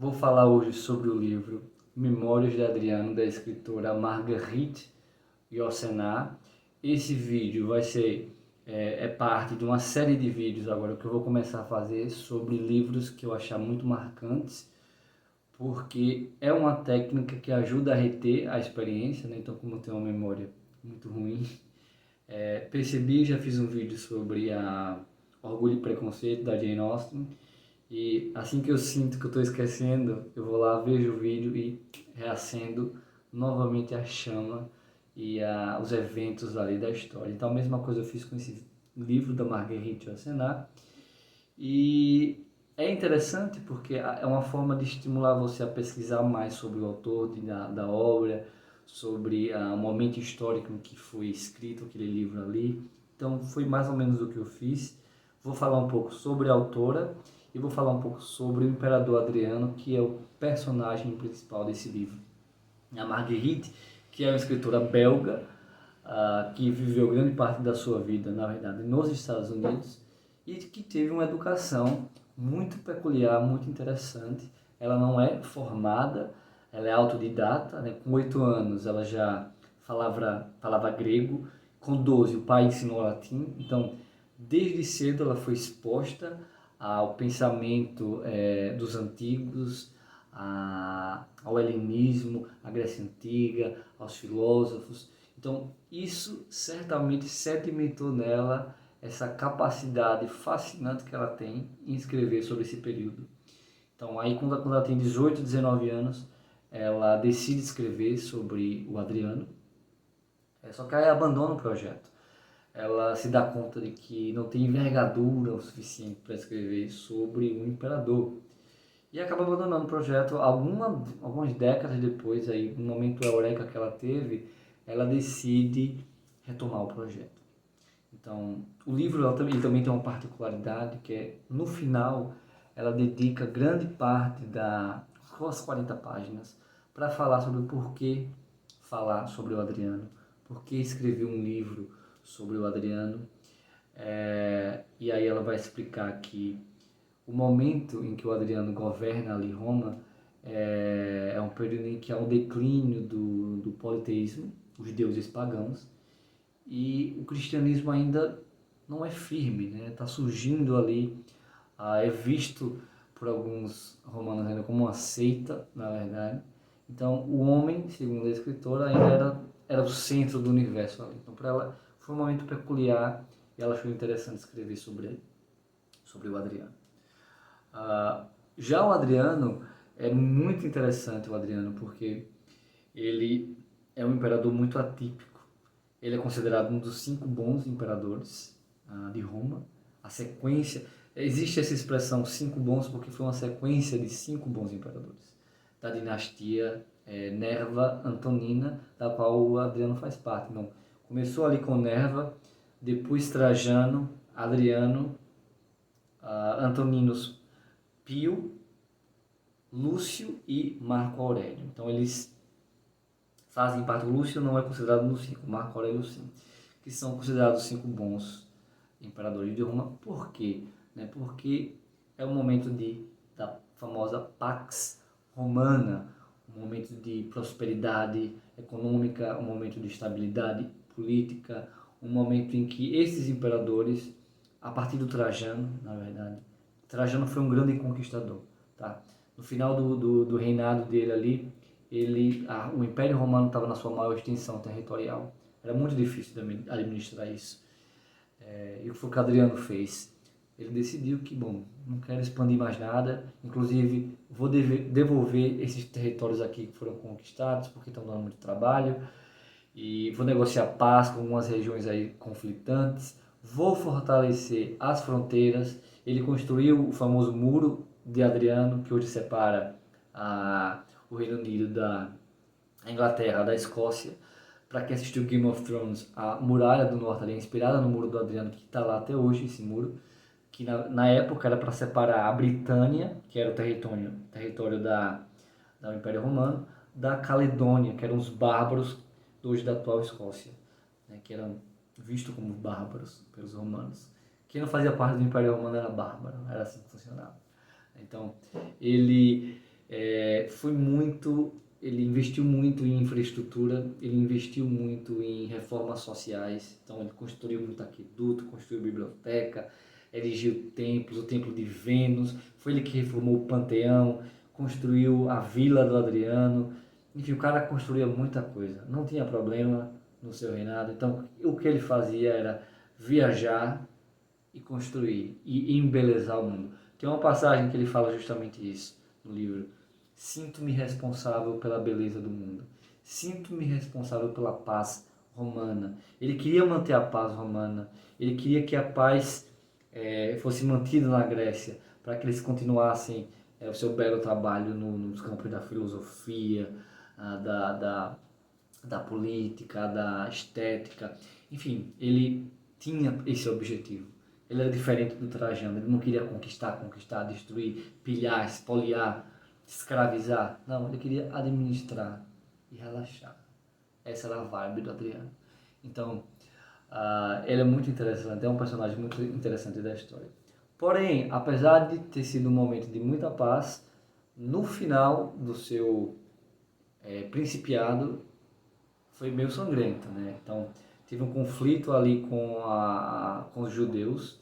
vou falar hoje sobre o livro Memórias de Adriano, da escritora Marguerite Yourcenar. Esse vídeo vai ser parte de uma série de vídeos agora que eu vou começar a fazer sobre livros que eu achar muito marcantes, porque é uma técnica que ajuda a reter a experiência, né? Então, como eu tenho uma memória muito ruim, percebi, já fiz um vídeo sobre a Orgulho e Preconceito, da Jane Austen, e assim que eu sinto que eu estou esquecendo, eu vou lá, vejo o vídeo e reacendo novamente a chama e os eventos ali da história. Então a mesma coisa eu fiz com esse livro da Marguerite Yourcenar. E é interessante porque é uma forma de estimular você a pesquisar mais sobre o autor da obra, sobre o momento histórico em que foi escrito aquele livro ali. Então foi mais ou menos o que eu fiz. Vou falar um pouco sobre a autora e vou falar um pouco sobre o Imperador Adriano, que é o personagem principal desse livro. A Marguerite, que é uma escritora belga, que viveu grande parte da sua vida, na verdade, nos Estados Unidos, e que teve uma educação muito peculiar, muito interessante. Ela não é formada, ela é autodidata, né? Com 8 anos ela já falava grego, com 12 o pai ensinou latim, então desde cedo ela foi exposta ao pensamento dos antigos, ao helenismo, à Grécia Antiga, aos filósofos. Então, isso certamente sedimentou nela essa capacidade fascinante que ela tem em escrever sobre esse período. Então, aí quando ela tem 18, 19 anos, ela decide escrever sobre o Adriano, só que aí abandona o projeto. Ela se dá conta de que não tem envergadura o suficiente para escrever sobre o imperador. E acaba abandonando o projeto algumas décadas depois, aí, no momento eureka que ela teve, ela decide retomar o projeto. Então, o livro ele também tem uma particularidade, que é, no final, ela dedica grande parte das 40 páginas para falar sobre o porquê falar sobre o Adriano, por que escrever um livro sobre o Adriano. E aí ela vai explicar que o momento em que o Adriano governa ali Roma é um período em que há um declínio do politeísmo, os deuses pagãos, e o cristianismo ainda não é firme, né? Está surgindo ali, é visto por alguns romanos ainda como uma seita, na verdade. Então, o homem, segundo a escritora, ainda era o centro do universo ali. Então, para ela, foi um momento peculiar e ela achou interessante escrever sobre ele, sobre o Adriano. Já o Adriano, é muito interessante o Adriano, porque ele é um imperador muito atípico. Ele é considerado um dos 5 bons imperadores de Roma. A sequência, existe essa expressão 5 bons porque foi uma sequência de 5 bons imperadores da dinastia Nerva Antonina, da qual o Adriano faz parte. Então, começou ali com Nerva, depois Trajano, Adriano, Antoninus Pio, Lúcio e Marco Aurélio. Então eles fazem parte. O Lúcio não é considerado no 5, Marco Aurélio sim, que são considerados 5 bons imperadores de Roma. Por quê? Porque é o momento da famosa Pax Romana, um momento de prosperidade econômica, um momento de estabilidade política, um momento em que esses imperadores, a partir do Trajano, na verdade, Trajano foi um grande conquistador, tá? No final do reinado dele ali, o Império Romano estava na sua maior extensão territorial. Era muito difícil de administrar isso. E o que foi que Adriano fez? Ele decidiu que, bom, não quero expandir mais nada, inclusive vou devolver esses territórios aqui que foram conquistados, porque estão dando muito trabalho, e vou negociar paz com algumas regiões aí conflitantes, vou fortalecer as fronteiras. Ele construiu o famoso Muro de Adriano, que hoje separa o Reino Unido da Inglaterra, da Escócia. Para quem assistiu Game of Thrones, a Muralha do Norte ali é inspirada no Muro do Adriano, que está lá até hoje, esse muro, que na época era para separar a Britânia, que era o território do Império Romano, da Caledônia, que eram os bárbaros hoje da atual Escócia, né, que eram vistos como bárbaros pelos romanos. Quem não fazia parte do Império Romano era bárbaro, era assim que funcionava. Então, ele Ele investiu muito em infraestrutura, ele investiu muito em reformas sociais, então ele construiu muito aqueduto, construiu biblioteca, erigiu templos, o templo de Vênus, foi ele que reformou o Panteão, construiu a Vila do Adriano, enfim, o cara construía muita coisa, não tinha problema no seu reinado, então o que ele fazia era viajar e construir e embelezar o mundo. Tem uma passagem que ele fala justamente isso no livro. Sinto-me responsável pela beleza do mundo. Sinto-me responsável pela paz romana. Ele queria manter a paz romana. Ele queria que a paz fosse mantida na Grécia, para que eles continuassem o seu belo trabalho nos campos da filosofia, da política, da estética. Enfim, ele tinha esse objetivo. Ele era diferente do Trajano, ele não queria conquistar, destruir, pilhar, espoliar, escravizar. Não, ele queria administrar e relaxar. Essa era a vibe do Adriano. Então, ele é muito interessante, é um personagem muito interessante da história. Porém, apesar de ter sido um momento de muita paz, no final do seu principiado, foi meio sangrento, né? Então, teve um conflito ali com os judeus,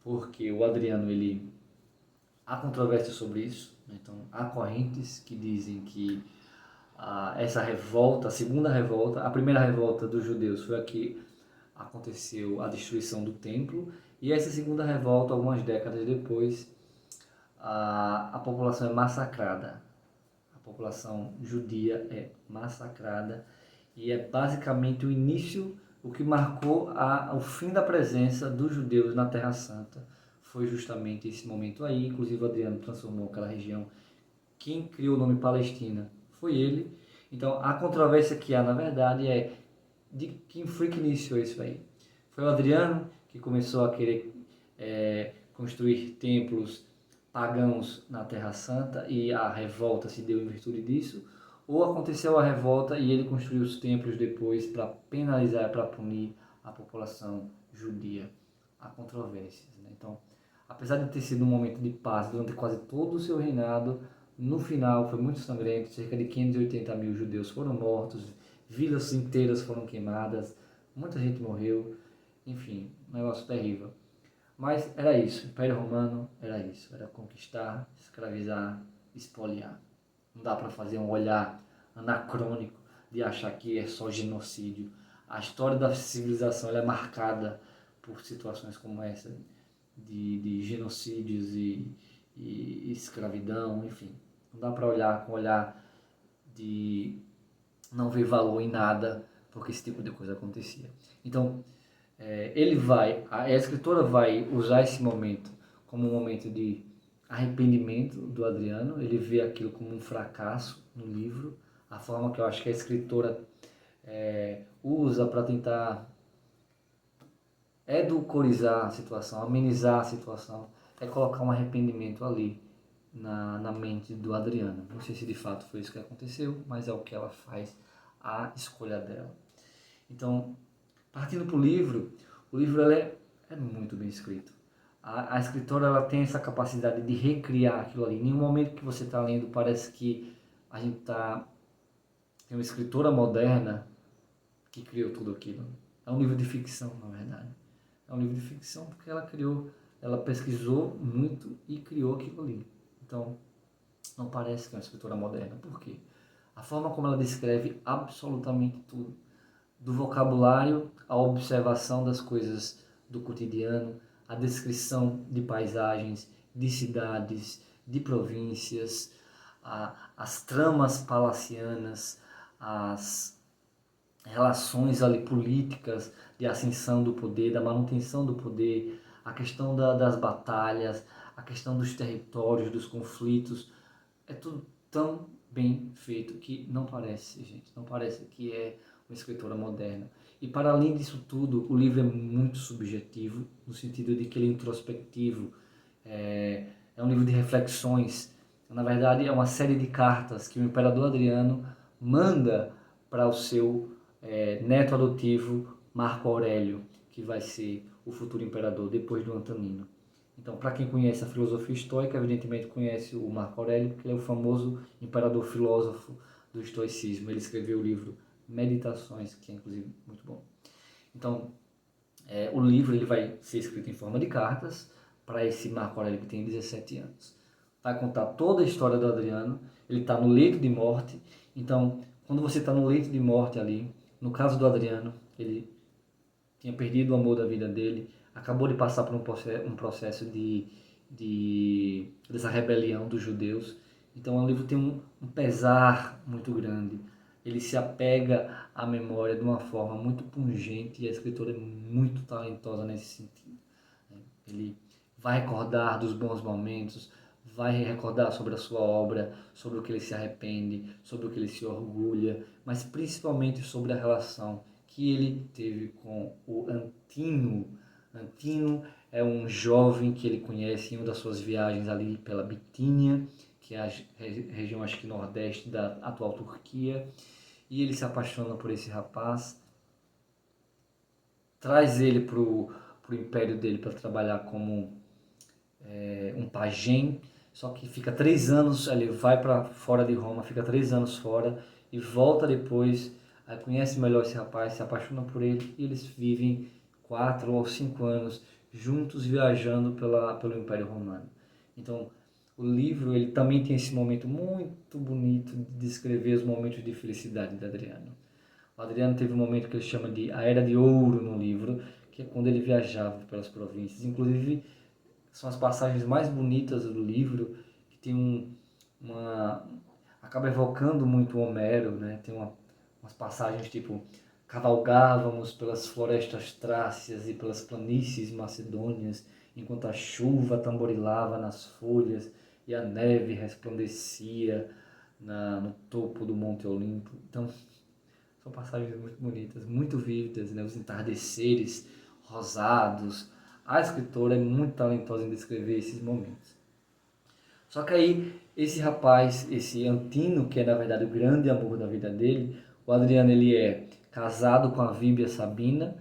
porque o Adriano, há controvérsia sobre isso, né? Então, há correntes que dizem que essa revolta, a segunda revolta, a primeira revolta dos judeus foi a que aconteceu a destruição do templo, e essa segunda revolta, algumas décadas depois, a população é massacrada. A população judia é massacrada e é basicamente o início, o que marcou o fim da presença dos judeus na Terra Santa. Foi justamente esse momento aí, inclusive Adriano transformou aquela região. Quem criou o nome Palestina foi ele. Então a controvérsia que há, na verdade, é de quem foi que iniciou isso aí. Foi o Adriano que começou a querer construir templos pagãos na Terra Santa e a revolta se deu em virtude disso, ou aconteceu a revolta e ele construiu os templos depois para penalizar, para punir a população judia. Há controvérsias, né? Então, apesar de ter sido um momento de paz durante quase todo o seu reinado, no final foi muito sangrento, cerca de 580 mil judeus foram mortos, vilas inteiras foram queimadas, muita gente morreu, enfim, um negócio terrível. Mas era isso, o Império Romano era isso, era conquistar, escravizar, espoliar. Não dá para fazer um olhar anacrônico de achar que é só genocídio. A história da civilização ela é marcada por situações como essa, de genocídios e escravidão, enfim. Não dá para olhar com olhar de não ver valor em nada, porque esse tipo de coisa acontecia. Então, a escritora vai usar esse momento como um momento de arrependimento do Adriano. Ele vê aquilo como um fracasso no livro, a forma que eu acho que a escritora usa para tentar edulcorizar a situação, amenizar a situação, é colocar um arrependimento ali na mente do Adriano. Não sei se de fato foi isso que aconteceu, mas é o que ela faz, a escolha dela. Então, partindo para o livro ela é muito bem escrito. A escritora ela tem essa capacidade de recriar aquilo ali. Em nenhum momento que você está lendo parece que a gente tem uma escritora moderna que criou tudo aquilo. É um livro de ficção, na verdade. É um livro de ficção porque ela pesquisou muito e criou aquilo ali. Então, não parece que é uma escritora moderna. Por quê? A forma como ela descreve absolutamente tudo. Do vocabulário à observação das coisas do cotidiano, a descrição de paisagens, de cidades, de províncias, as tramas palacianas, as relações ali políticas de ascensão do poder, da manutenção do poder, a questão das batalhas, a questão dos territórios, dos conflitos, é tudo tão bem feito que não parece, gente, não parece que é uma escritora moderna. E para além disso tudo, o livro é muito subjetivo, no sentido de que ele é introspectivo, é um livro de reflexões. Na verdade, é uma série de cartas que o imperador Adriano manda para o seu neto adotivo Marco Aurélio, que vai ser o futuro imperador depois do Antonino. Então, para quem conhece a filosofia estoica, evidentemente conhece o Marco Aurélio, porque ele é o famoso imperador filósofo do estoicismo. Ele escreveu o livro Meditações, que é inclusive muito bom. Então, o livro ele vai ser escrito em forma de cartas para esse Marco Aurélio que tem 17 anos. Vai contar toda a história do Adriano. Ele está no leito de morte. Então, quando você está no leito de morte ali, no caso do Adriano, ele tinha perdido o amor da vida dele, acabou de passar por um processo dessa rebelião dos judeus. Então o livro tem um pesar muito grande. Ele se apega à memória de uma forma muito pungente e a escritora é muito talentosa nesse sentido. Ele vai recordar dos bons momentos, vai recordar sobre a sua obra, sobre o que ele se arrepende, sobre o que ele se orgulha, mas principalmente sobre a relação que ele teve com o Antino. Antino é um jovem que ele conhece em uma das suas viagens ali pela Bitínia, que é a região, acho que nordeste da atual Turquia, e ele se apaixona por esse rapaz, traz ele para o império dele para trabalhar como um pajem, só que fica 3 anos, ele vai para fora de Roma, fica 3 anos fora e volta depois, aí conhece melhor esse rapaz, se apaixona por ele e eles vivem 4 ou 5 anos juntos viajando pelo Império Romano. Então, o livro ele também tem esse momento muito bonito de descrever os momentos de felicidade de Adriano. O Adriano teve um momento que ele chama de a Era de Ouro no livro, que é quando ele viajava pelas províncias. Inclusive, são as passagens mais bonitas do livro, que tem acaba evocando muito Homero, né? Tem umas passagens tipo cavalgávamos pelas florestas trácias e pelas planícies macedônias, enquanto a chuva tamborilava nas folhas e a neve resplandecia no topo do Monte Olimpo. Então, são passagens muito bonitas, muito vívidas, né? Os entardeceres rosados. A escritora é muito talentosa em descrever esses momentos. Só que aí, esse rapaz, esse Antino, que é na verdade o grande amor da vida dele, o Adriano ele é casado com a Víbia Sabina,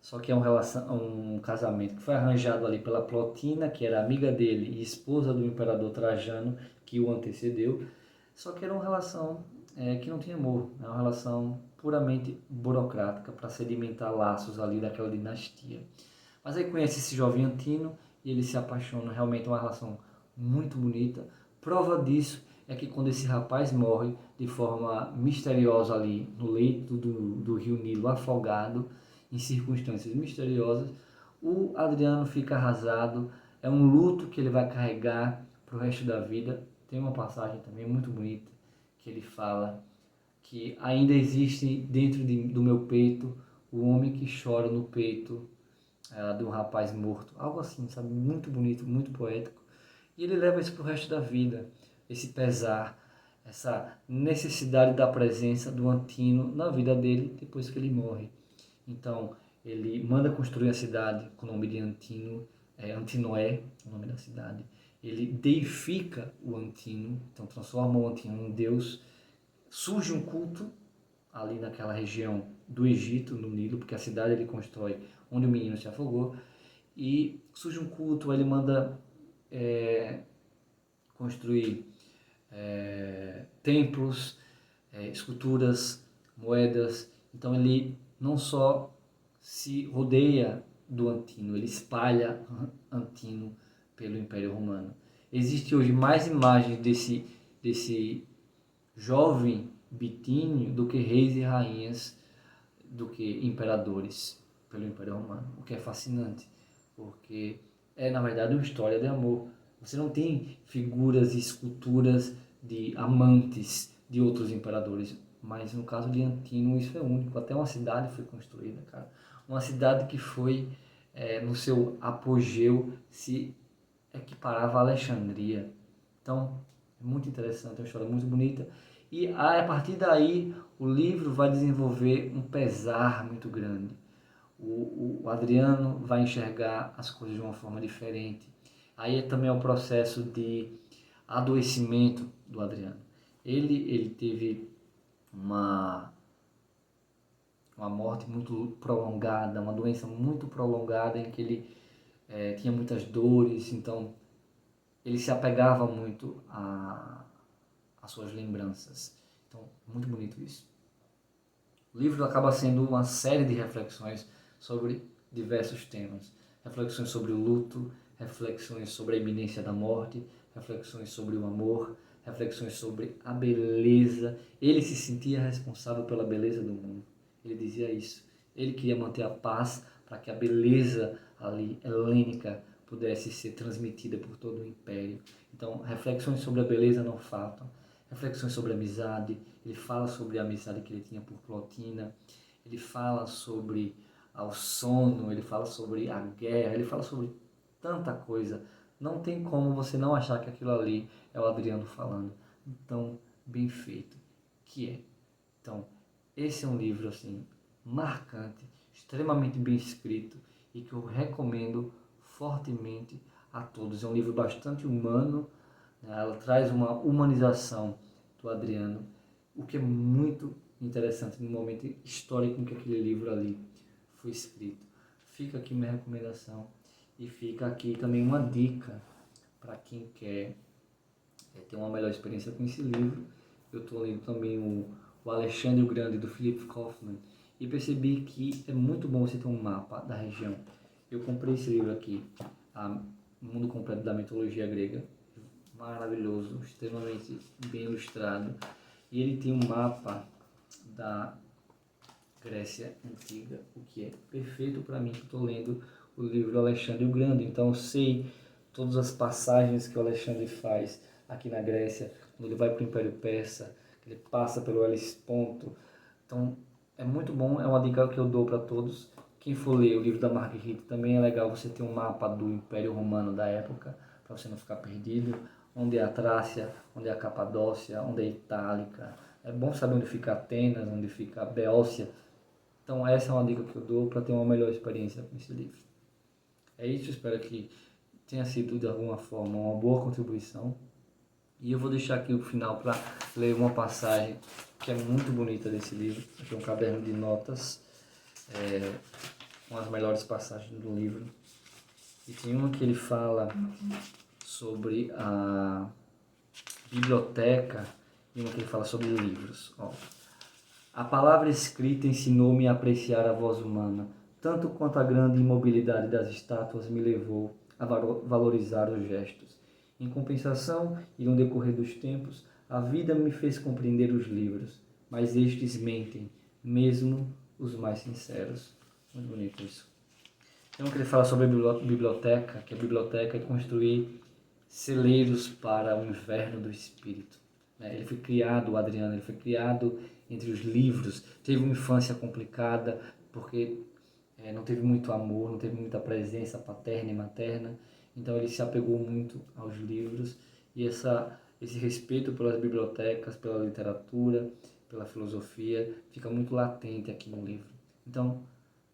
só que é um casamento que foi arranjado ali pela Plotina, que era amiga dele e esposa do imperador Trajano, que o antecedeu. Só que era uma relação que não tinha amor, era uma relação puramente burocrática para sedimentar laços ali daquela dinastia. Mas aí conhece esse jovem Antino e ele se apaixona, realmente é uma relação muito bonita. Prova disso é que quando esse rapaz morre de forma misteriosa ali no leito do rio Nilo, afogado, em circunstâncias misteriosas, o Adriano fica arrasado, é um luto que ele vai carregar para o resto da vida. Tem uma passagem também muito bonita que ele fala que ainda existe dentro do meu peito o homem que chora no peito de um rapaz morto. Algo assim, sabe? Muito bonito, muito poético. E ele leva isso para o resto da vida, esse pesar, essa necessidade da presença do Antino na vida dele depois que ele morre. Então, ele manda construir a cidade com o nome de Antino, Antinoé, o nome da cidade. Ele deifica o Antino, então transforma o Antino em Deus. Surge um culto ali naquela região do Egito, no Nilo, porque a cidade ele constrói onde o menino se afogou, e surge um culto, ele manda construir templos, esculturas, moedas. Então ele não só se rodeia do Antino, ele espalha Antino pelo Império Romano. Existe hoje mais imagens desse jovem Bitínio do que reis e rainhas, do que imperadores pelo Império Romano, o que é fascinante, porque é na verdade uma história de amor. Você não tem figuras e esculturas de amantes de outros imperadores, mas no caso de Antino isso é único. Até uma cidade foi construída, cara. Uma cidade que foi, no seu apogeu, se equiparava a Alexandria. Então, é muito interessante, é uma história muito bonita. E a partir daí, o livro vai desenvolver um pesar muito grande. O Adriano vai enxergar as coisas de uma forma diferente. Aí também é o processo de adoecimento do Adriano. Ele teve uma morte muito prolongada, uma doença muito prolongada em que ele tinha muitas dores, então ele se apegava muito às suas lembranças. Então, muito bonito isso. O livro acaba sendo uma série de reflexões sobre diversos temas. Reflexões sobre o luto, reflexões sobre a iminência da morte, reflexões sobre o amor, reflexões sobre a beleza. Ele se sentia responsável pela beleza do mundo. Ele dizia isso. Ele queria manter a paz para que a beleza ali helênica pudesse ser transmitida por todo o império. Então, reflexões sobre a beleza não faltam. Reflexões sobre a amizade. Ele fala sobre a amizade que ele tinha por Plotina. Ele fala sobre o sono, ele fala sobre a guerra, ele fala sobre tanta coisa. Não tem como você não achar que aquilo ali é o Adriano falando. Então, bem feito. Que é. Então, esse é um livro assim marcante, extremamente bem escrito e que eu recomendo fortemente a todos. É um livro bastante humano, né? Ela traz uma humanização do Adriano, o que é muito interessante no momento histórico em que aquele livro ali foi escrito. Fica aqui minha recomendação e fica aqui também uma dica para quem quer ter uma melhor experiência com esse livro. Eu estou lendo também o Alexandre o Grande, do Philip Kaufman, e percebi que é muito bom você ter um mapa da região. Eu comprei esse livro aqui, O Mundo Completo da Mitologia Grega, maravilhoso, extremamente bem ilustrado, e ele tem um mapa da Grécia Antiga, o que é perfeito para mim, que estou lendo o livro Alexandre o Grande. Então eu sei todas as passagens que o Alexandre faz aqui na Grécia, quando ele vai para o Império Persa, ele passa pelo Helesponto. Então é muito bom, é uma dica que eu dou para todos. Quem for ler o livro da Marguerite, também é legal você ter um mapa do Império Romano da época, para você não ficar perdido. Onde é a Trácia, onde é a Capadócia, onde é a Itálica. É bom saber onde fica Atenas, onde fica a Beócia. Então essa é uma dica que eu dou para ter uma melhor experiência com esse livro. É isso, espero que tenha sido de alguma forma uma boa contribuição. E eu vou deixar aqui o final para ler uma passagem que é muito bonita desse livro. Aqui é um caderno de notas com as melhores passagens do livro. E tem uma que ele fala sobre a biblioteca e uma que ele fala sobre livros. Ó. A palavra escrita ensinou-me a apreciar a voz humana, tanto quanto a grande imobilidade das estátuas me levou a valorizar os gestos. Em compensação, e no decorrer dos tempos, a vida me fez compreender os livros, mas estes mentem, mesmo os mais sinceros. Muito bonito isso. Então, eu queria falar sobre a biblioteca, que a biblioteca é construir celeiros para o inverno do espírito. Ele foi criado, o Adriano, ele foi criado entre os livros, teve uma infância complicada, porque não teve muito amor, não teve muita presença paterna e materna, então ele se apegou muito aos livros, e esse respeito pelas bibliotecas, pela literatura, pela filosofia, fica muito latente aqui no livro. Então,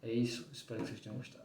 é isso, espero que vocês tenham gostado.